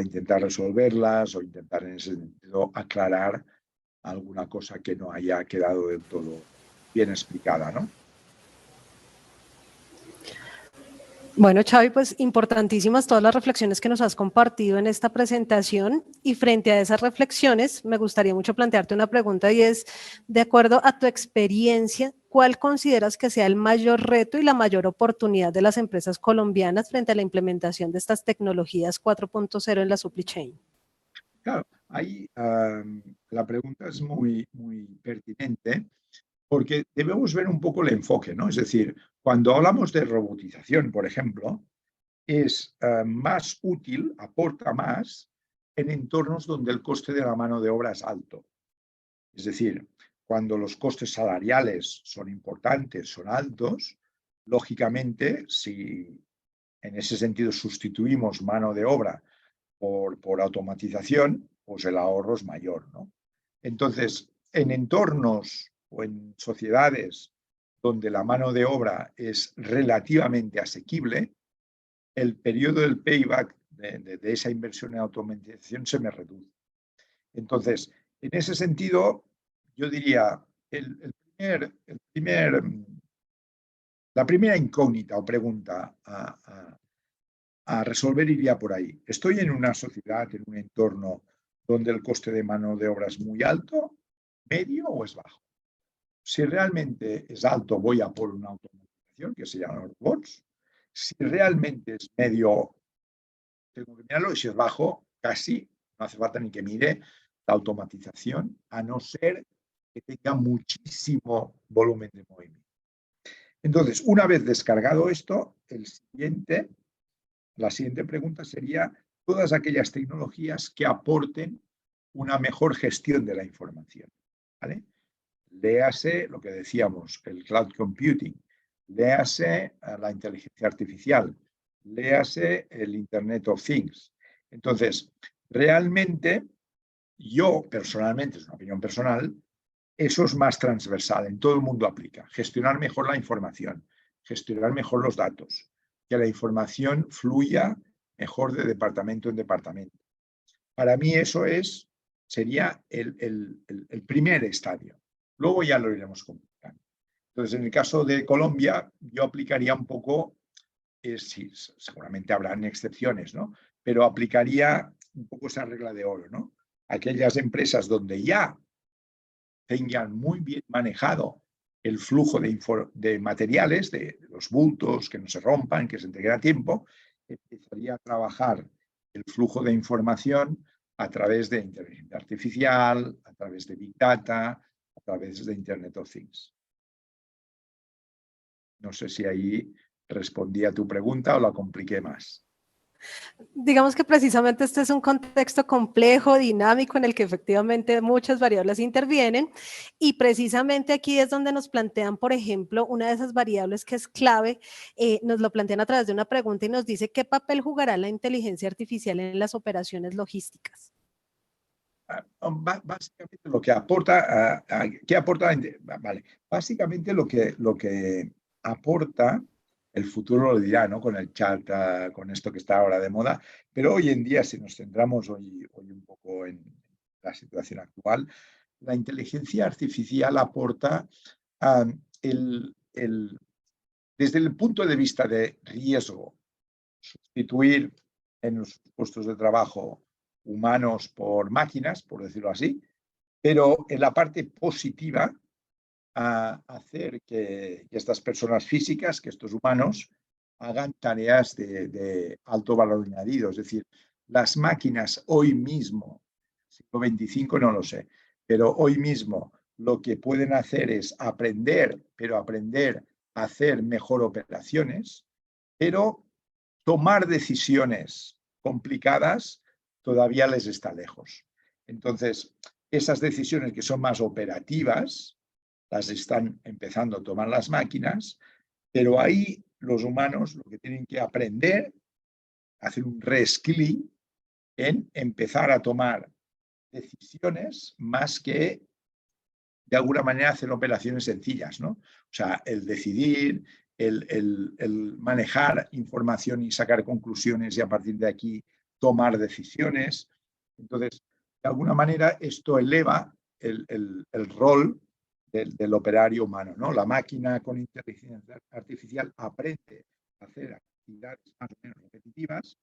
intentar resolverlas o intentar en ese sentido aclarar alguna cosa que no haya quedado del todo bien explicada, ¿no? Bueno, Xavi, pues importantísimas todas las reflexiones que nos has compartido en esta presentación, y frente a esas reflexiones me gustaría mucho plantearte una pregunta, y es, de acuerdo a tu experiencia, ¿cuál consideras que sea el mayor reto y la mayor oportunidad de las empresas colombianas frente a la implementación de estas tecnologías 4.0 en la supply chain? Claro, ahí la pregunta es muy, muy pertinente, porque debemos ver un poco el enfoque, ¿no? Es decir, cuando hablamos de robotización, por ejemplo, es más útil, aporta más en entornos donde el coste de la mano de obra es alto. Es decir, cuando los costes salariales son importantes, son altos, lógicamente, si en ese sentido sustituimos mano de obra por automatización, pues el ahorro es mayor, ¿no? Entonces, en entornos o en sociedades donde la mano de obra es relativamente asequible, el periodo del payback de esa inversión en automatización se me reduce. Entonces, en ese sentido, yo diría, la primera incógnita o pregunta a resolver iría por ahí. ¿Estoy en una sociedad, en un entorno donde el coste de mano de obra es muy alto, medio o es bajo? Si realmente es alto, voy a por una automatización, que se llama robots. Si realmente es medio, tengo que mirarlo, y si es bajo, casi no hace falta ni que mire la automatización, a no ser que tenga muchísimo volumen de movimiento. Entonces, una vez descargado esto, la siguiente pregunta sería todas aquellas tecnologías que aporten una mejor gestión de la información, ¿vale? Léase lo que decíamos, el cloud computing, léase la inteligencia artificial, léase el Internet of Things. Entonces, realmente, yo personalmente, es una opinión personal, eso es más transversal, en todo el mundo aplica. Gestionar mejor la información, gestionar mejor los datos, que la información fluya mejor de departamento en departamento. Para mí eso sería el primer estadio. Luego ya lo iremos complicando. Entonces, en el caso de Colombia, yo aplicaría un poco, sí, seguramente habrán excepciones, ¿no? Pero aplicaría un poco esa regla de oro, ¿no? Aquellas empresas donde ya tengan muy bien manejado el flujo de materiales, de los bultos, que no se rompan, que se entreguen a tiempo, empezaría a trabajar el flujo de información a través de inteligencia artificial, a través de Big Data, a través de Internet of Things. No sé si ahí respondí a tu pregunta o la compliqué más. Digamos que precisamente este es un contexto complejo, dinámico, en el que efectivamente muchas variables intervienen, y precisamente aquí es donde nos plantean, por ejemplo, una de esas variables que es clave, nos lo plantean a través de una pregunta y nos dice: ¿qué papel jugará la inteligencia artificial en las operaciones logísticas? Básicamente lo que aporta, ¿qué aporta? Vale, básicamente lo que aporta, el futuro lo dirá, ¿no? Con el chat, con esto que está ahora de moda, pero hoy en día, si nos centramos hoy un poco en la situación actual, la inteligencia artificial aporta desde el punto de vista de riesgo, sustituir en los puestos de trabajo humanos por máquinas, por decirlo así, pero en la parte positiva, a hacer que estas personas físicas, que estos humanos, hagan tareas de alto valor añadido. Es decir, las máquinas hoy mismo, siglo XXV no lo sé, pero hoy mismo lo que pueden hacer es aprender, pero aprender a hacer mejor operaciones, pero tomar decisiones complicadas todavía les está lejos. Entonces, esas decisiones que son más operativas las están empezando a tomar las máquinas, pero ahí los humanos lo que tienen que aprender, hacer un reskilling en empezar a tomar decisiones más que de alguna manera hacer operaciones sencillas, ¿no? O sea, el decidir, el manejar información y sacar conclusiones y a partir de aquí tomar decisiones. Entonces, de alguna manera esto eleva el rol del operario humano, ¿no? La máquina con inteligencia artificial aprende a hacer actividades más o menos repetitivas,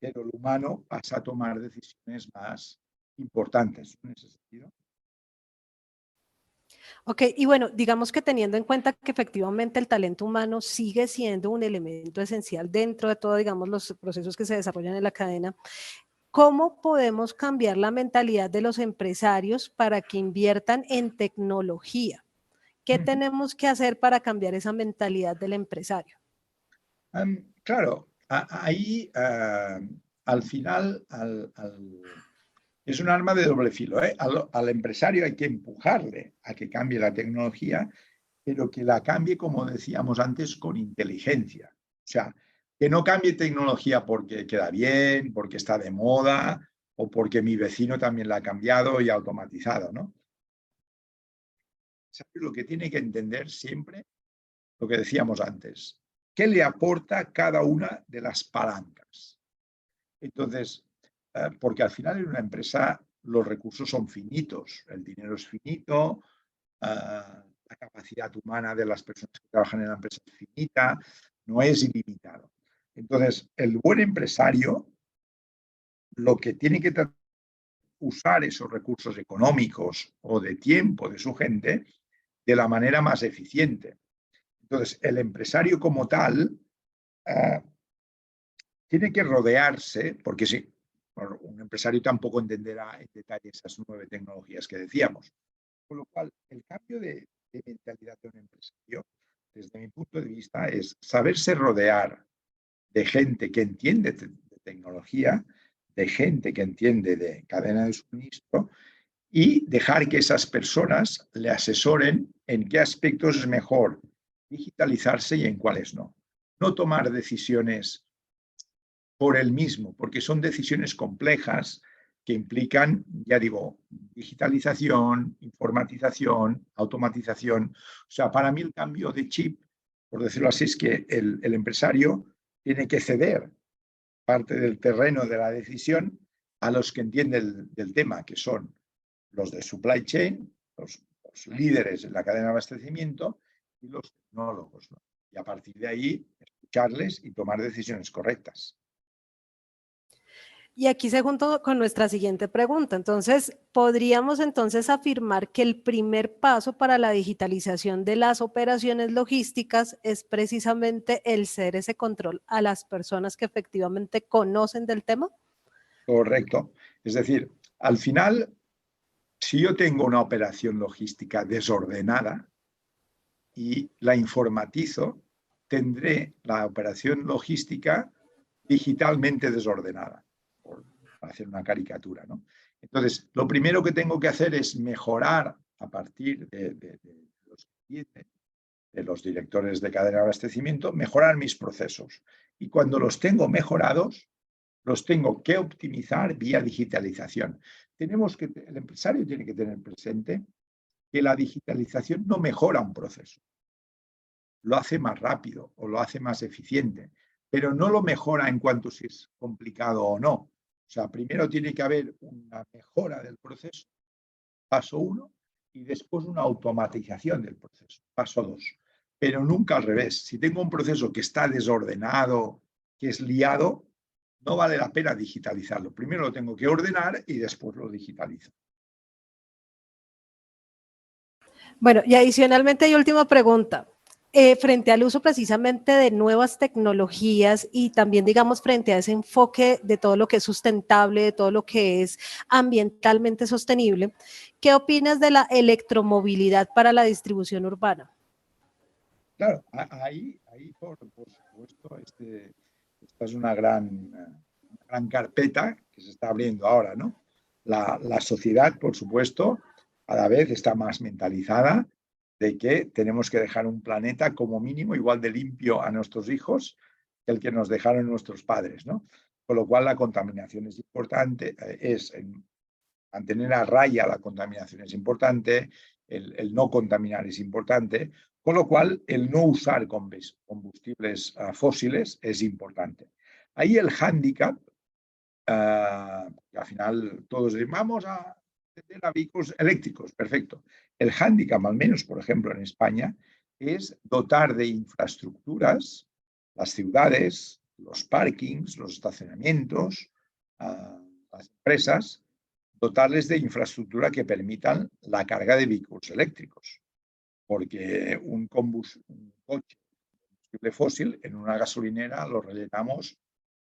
pero el humano pasa a tomar decisiones más importantes en ese sentido. Ok, y bueno, digamos que teniendo en cuenta que efectivamente el talento humano sigue siendo un elemento esencial dentro de todo, digamos, los procesos que se desarrollan en la cadena, ¿cómo podemos cambiar la mentalidad de los empresarios para que inviertan en tecnología? ¿Qué tenemos que hacer para cambiar esa mentalidad del empresario? Claro, ahí al final es un arma de doble filo, ¿eh? Al empresario hay que empujarle a que cambie la tecnología, pero que la cambie, como decíamos antes, con inteligencia. O sea, que no cambie tecnología porque queda bien, porque está de moda o porque mi vecino también la ha cambiado y automatizado, ¿no? Lo que tiene que entender siempre, lo que decíamos antes, ¿qué le aporta cada una de las palancas? Entonces, porque al final en una empresa los recursos son finitos, el dinero es finito, la capacidad humana de las personas que trabajan en la empresa es finita, no es ilimitado. Entonces, el buen empresario lo que tiene que usar esos recursos económicos o de tiempo de su gente de la manera más eficiente. Entonces, el empresario como tal tiene que rodearse, porque sí, un empresario tampoco entenderá en detalle esas 9 tecnologías que decíamos. Con lo cual, el cambio de mentalidad de un empresario, desde mi punto de vista, es saberse rodear de gente que entiende de tecnología, de gente que entiende de cadena de suministro y dejar que esas personas le asesoren en qué aspectos es mejor digitalizarse y en cuáles no. No tomar decisiones por él mismo, porque son decisiones complejas que implican, ya digo, digitalización, informatización, automatización. O sea, para mí el cambio de chip, por decirlo así, es que el empresario tiene que ceder parte del terreno de la decisión a los que entienden del tema, que son los de supply chain, los líderes en la cadena de abastecimiento y los tecnólogos, ¿no? Y a partir de ahí, escucharles y tomar decisiones correctas. Y aquí se junta con nuestra siguiente pregunta. Entonces, ¿podríamos entonces afirmar que el primer paso para la digitalización de las operaciones logísticas es precisamente el ceder ese control a las personas que efectivamente conocen del tema? Correcto. Es decir, al final, si yo tengo una operación logística desordenada y la informatizo, tendré la operación logística digitalmente desordenada, por hacer una caricatura, ¿no? Entonces, lo primero que tengo que hacer es mejorar a partir de los clientes, de los directores de cadena de abastecimiento, mejorar mis procesos. Y cuando los tengo mejorados, los tengo que optimizar vía digitalización. El empresario tiene que tener presente que la digitalización no mejora un proceso. Lo hace más rápido o lo hace más eficiente, pero no lo mejora en cuanto si es complicado o no. O sea, primero tiene que haber una mejora del proceso, paso 1, y después una automatización del proceso, paso 2. Pero nunca al revés. Si tengo un proceso que está desordenado, que es liado, no vale la pena digitalizarlo. Primero lo tengo que ordenar y después lo digitalizo. Bueno, y adicionalmente hay última pregunta. Frente al uso precisamente de nuevas tecnologías y también, digamos, frente a ese enfoque de todo lo que es sustentable, de todo lo que es ambientalmente sostenible, ¿qué opinas de la electromovilidad para la distribución urbana? Claro, ahí por supuesto, esta es una gran carpeta que se está abriendo ahora, ¿no? La sociedad, por supuesto, cada vez está más mentalizada de que tenemos que dejar un planeta como mínimo igual de limpio a nuestros hijos que el que nos dejaron nuestros padres, ¿no? Con lo cual la contaminación es importante, mantener a raya la contaminación es importante, el no contaminar es importante, con lo cual el no usar combustibles fósiles es importante. Ahí el hándicap, al final todos dicen, vamos a tener vehículos eléctricos, perfecto. El hándicap, al menos por ejemplo en España, es dotar de infraestructuras las ciudades, los parkings, los estacionamientos, las empresas, dotarles de infraestructura que permitan la carga de vehículos eléctricos. Porque un coche combustible fósil en una gasolinera lo rellenamos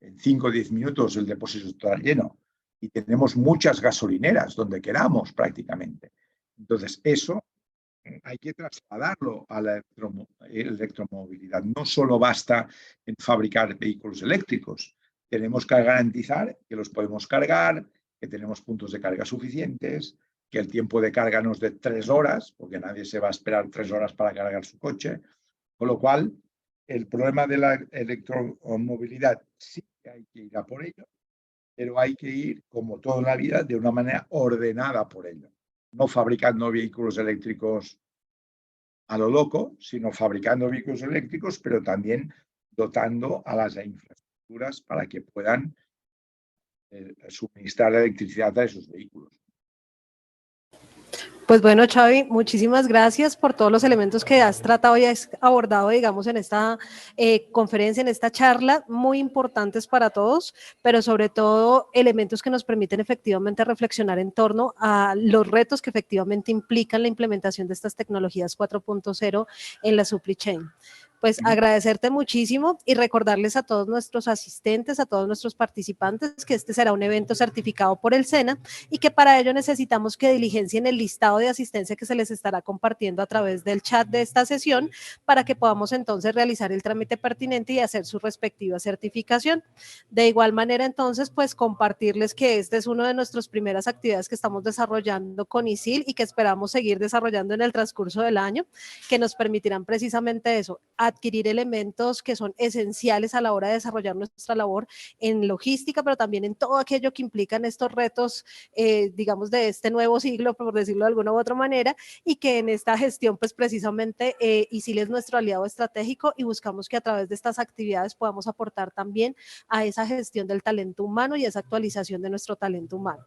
en 5 o 10 minutos, el depósito está lleno. Y tenemos muchas gasolineras donde queramos prácticamente. Entonces, eso hay que trasladarlo a la electromovilidad. No solo basta en fabricar vehículos eléctricos. Tenemos que garantizar que los podemos cargar, que tenemos puntos de carga suficientes, que el tiempo de carga no es de 3 horas, porque nadie se va a esperar 3 horas para cargar su coche. Con lo cual, el problema de la electromovilidad sí que hay que ir a por ello, pero hay que ir, como todo en la vida, de una manera ordenada por ello. No fabricando vehículos eléctricos a lo loco, sino fabricando vehículos eléctricos, pero también dotando a las infraestructuras para que puedan suministrar la electricidad a esos vehículos. Pues bueno, Xavi, muchísimas gracias por todos los elementos que has tratado y has abordado, digamos, en esta conferencia, en esta charla, muy importantes para todos, pero sobre todo elementos que nos permiten efectivamente reflexionar en torno a los retos que efectivamente implican la implementación de estas tecnologías 4.0 en la supply chain. Pues agradecerte muchísimo y recordarles a todos nuestros asistentes, a todos nuestros participantes, que este será un evento certificado por el SENA y que para ello necesitamos que diligencien el listado de asistencia que se les estará compartiendo a través del chat de esta sesión para que podamos entonces realizar el trámite pertinente y hacer su respectiva certificación. De igual manera, entonces, pues compartirles que esta es una de nuestras primeras actividades que estamos desarrollando con ISIL y que esperamos seguir desarrollando en el transcurso del año, que nos permitirán precisamente eso, adquirir elementos que son esenciales a la hora de desarrollar nuestra labor en logística, pero también en todo aquello que implican estos retos, digamos, de este nuevo siglo, por decirlo de alguna u otra manera, y que en esta gestión, pues precisamente, ISIL es nuestro aliado estratégico y buscamos que a través de estas actividades podamos aportar también a esa gestión del talento humano y esa actualización de nuestro talento humano.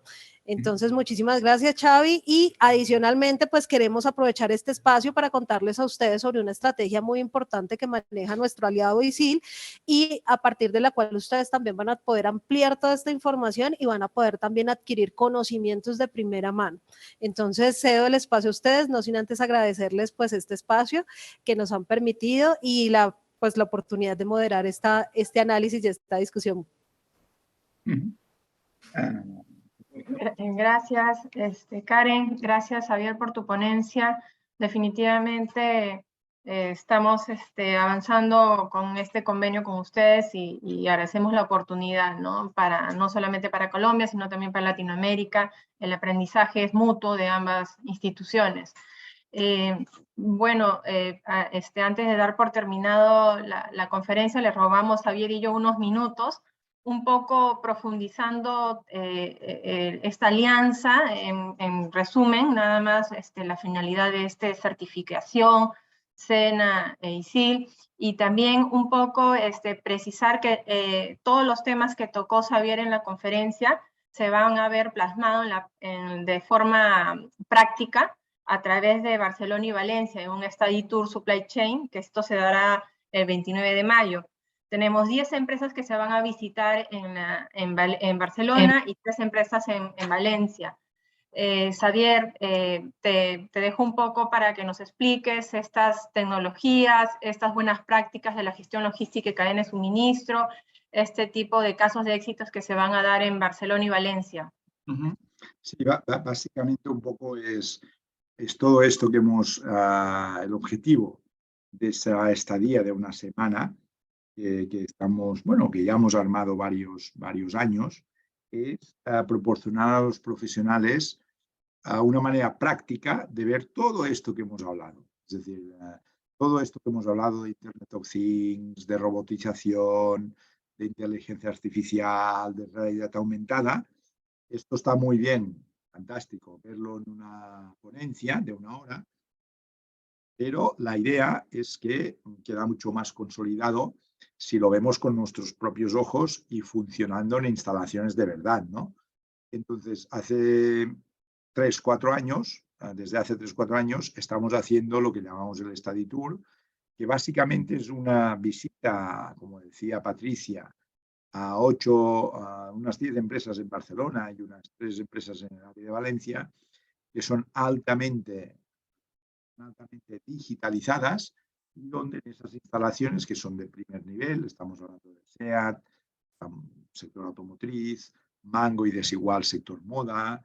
Entonces, muchísimas gracias, Xavi, y adicionalmente, pues queremos aprovechar este espacio para contarles a ustedes sobre una estrategia muy importante que maneja nuestro aliado ISIL y a partir de la cual ustedes también van a poder ampliar toda esta información y van a poder también adquirir conocimientos de primera mano. Entonces, cedo el espacio a ustedes, no sin antes agradecerles pues este espacio que nos han permitido y la oportunidad de moderar este análisis y esta discusión. Gracias, Karen. Gracias, Javier, por tu ponencia. Definitivamente estamos avanzando con este convenio con ustedes y agradecemos la oportunidad, ¿no? No solamente para Colombia, sino también para Latinoamérica. El aprendizaje es mutuo de ambas instituciones. Bueno, antes de dar por terminado la conferencia, les robamos, Javier y yo, unos minutos, un poco profundizando esta alianza, en resumen, nada más la finalidad de esta certificación, SENA e ISIL, y también un poco precisar que todos los temas que tocó Javier en la conferencia se van a ver plasmados de forma práctica a través de Barcelona y Valencia, en un Study Tour Supply Chain, que esto se dará el 29 de mayo. Tenemos 10 empresas que se van a visitar en Barcelona y 3 empresas en Valencia. Xavier, te dejo un poco para que nos expliques estas tecnologías, estas buenas prácticas de la gestión logística y cadena de suministro, este tipo de casos de éxitos que se van a dar en Barcelona y Valencia. Sí, básicamente un poco es todo esto que el objetivo de esa estadía de una semana, que estamos, bueno, que ya hemos armado varios años, es proporcionar a los profesionales una manera práctica de ver todo esto que hemos hablado. Es decir, todo esto que hemos hablado de Internet of Things, de robotización, de inteligencia artificial, de realidad aumentada. Esto está muy bien, fantástico, verlo en una ponencia de 1 hora, pero la idea es que queda mucho más consolidado si lo vemos con nuestros propios ojos y funcionando en instalaciones de verdad, ¿no? Entonces, desde hace 3-4 años, estamos haciendo lo que llamamos el Study Tour, que básicamente es una visita, como decía Patricia, a unas 10 empresas en Barcelona y unas 3 empresas en el área de Valencia, que son altamente digitalizadas, donde en esas instalaciones, que son de primer nivel, estamos hablando de SEAT, sector automotriz, Mango y Desigual, sector moda,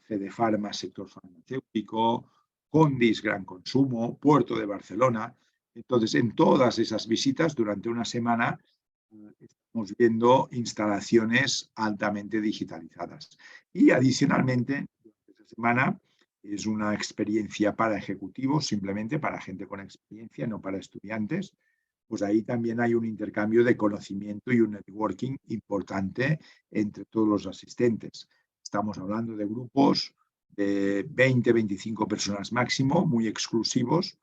Fede Pharma, sector farmacéutico, Condis, gran consumo, Puerto de Barcelona. Entonces, en todas esas visitas, durante una semana, estamos viendo instalaciones altamente digitalizadas. Y adicionalmente, durante esa semana, es una experiencia para ejecutivos, simplemente para gente con experiencia, no para estudiantes. Pues ahí también hay un intercambio de conocimiento y un networking importante entre todos los asistentes. Estamos hablando de grupos de 20-25 personas máximo, muy exclusivos,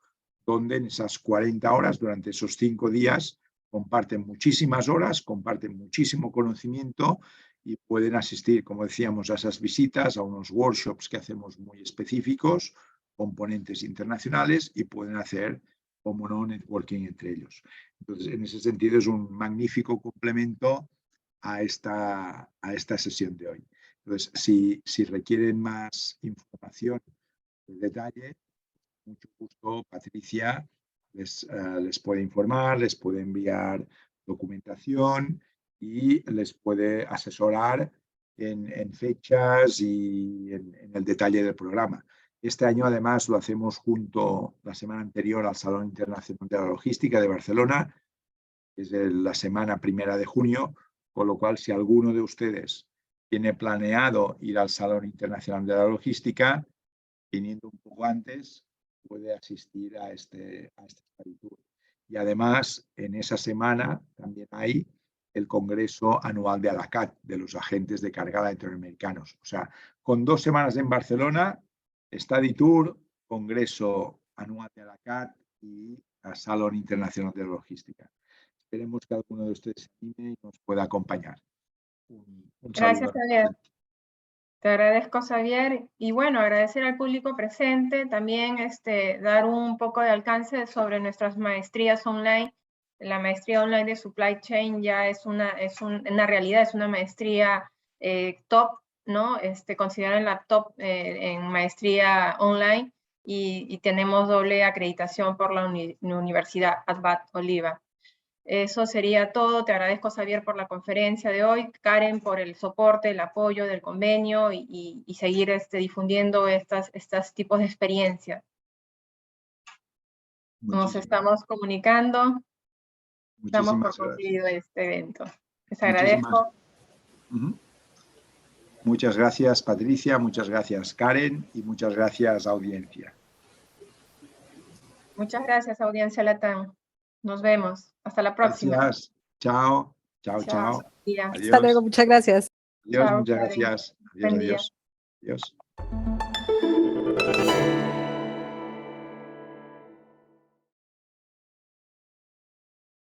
donde en esas 40 horas, durante esos 5 días, comparten muchísimas horas, comparten muchísimo conocimiento y pueden asistir, como decíamos, a esas visitas, a unos workshops que hacemos muy específicos, componentes internacionales, y pueden hacer, como no, networking entre ellos. Entonces, en ese sentido, es un magnífico complemento a esta sesión de hoy. Entonces, si requieren más información de detalle, mucho gusto, Patricia les puede informar, les puede enviar documentación y les puede asesorar en fechas y en el detalle del programa. Este año, además, lo hacemos junto la semana anterior al Salón Internacional de la Logística de Barcelona, que es la semana 1 de junio, con lo cual, si alguno de ustedes tiene planeado ir al Salón Internacional de la Logística, viniendo un poco antes, puede asistir a este Study Tour. Y además, en esa semana también hay el Congreso Anual de ALACAT, de los agentes de carga latinoamericanos. O sea, con 2 semanas en Barcelona, Study Tour, Congreso Anual de ALACAT y Salón Internacional de Logística. Esperemos que alguno de ustedes se anime y nos pueda acompañar. Un Gracias, saludo. Javier. Te agradezco, Xavier. Y bueno, agradecer al público presente, también dar un poco de alcance sobre nuestras maestrías online. La maestría online de Supply Chain ya es una realidad, es una maestría top, ¿no? Consideran la top en maestría online y tenemos doble acreditación por la Universidad Advat Oliva. Eso sería todo. Te agradezco, Xavier, por la conferencia de hoy, Karen por el soporte, el apoyo del convenio y seguir difundiendo estos tipos de experiencias. Nos estamos comunicando. Damos por concluido este evento. Les agradezco. Muchas gracias, Patricia, muchas gracias, Karen, y muchas gracias, audiencia. Muchas gracias, audiencia Latam. Nos vemos. Hasta la próxima. Gracias. Chao. Chao, chao. Adiós. Hasta luego, muchas gracias. Adiós, Chao, muchas Karen. gracias. Adiós, Buen día. adiós. Adiós.